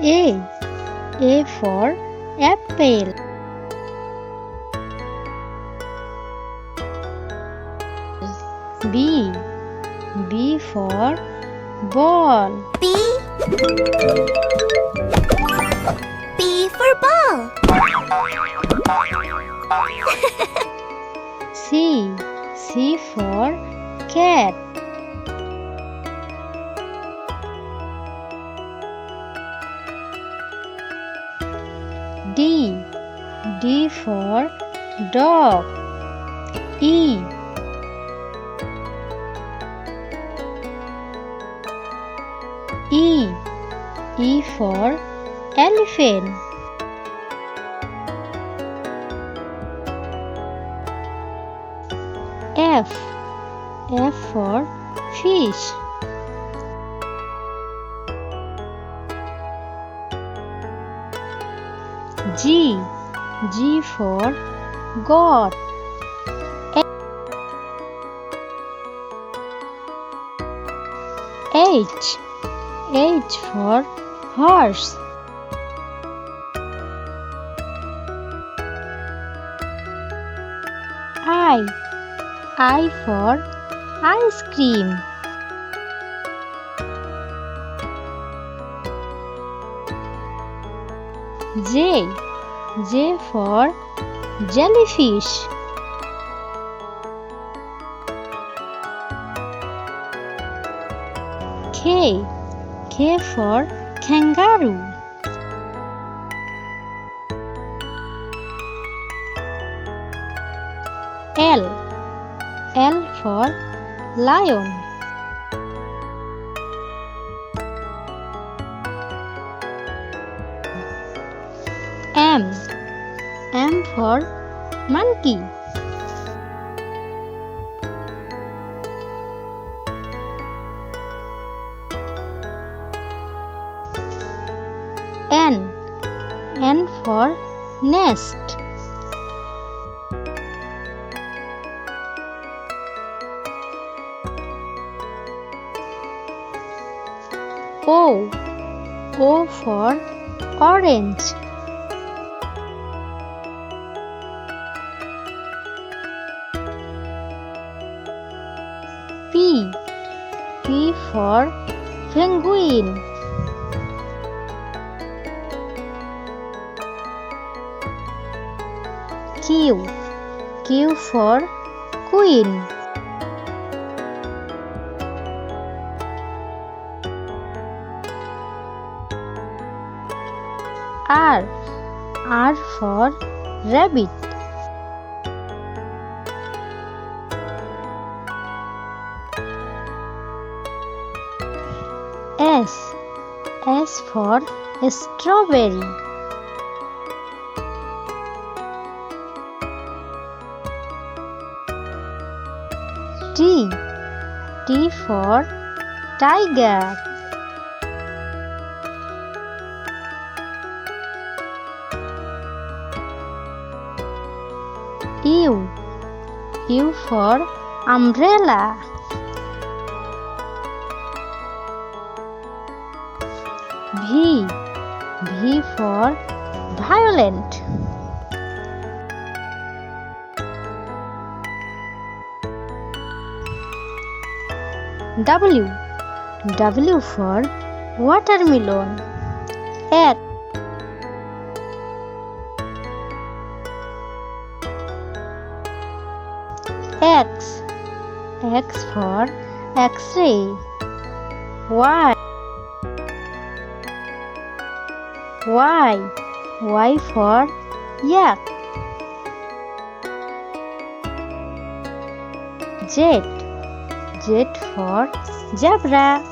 A. A for apple. B. B for ball. B. B for ball. C. C for cat. D. D for dog. E. E. E for elephant. F. F for fish. G. G for God. H. H for horse. I. I for ice cream. J. J for jellyfish. K. K for kangaroo. L. L for lion. M. M for monkey. N. N for nest. O. O for orange. P. P for penguin. Q. Q for queen. R. R for rabbit. S. S for strawberry. T. T for tiger. U. U for umbrella. V. V for violent. W. W for watermelon. X. X. X for X-ray. Y. Y. Y for yak. Z. Z for zebra.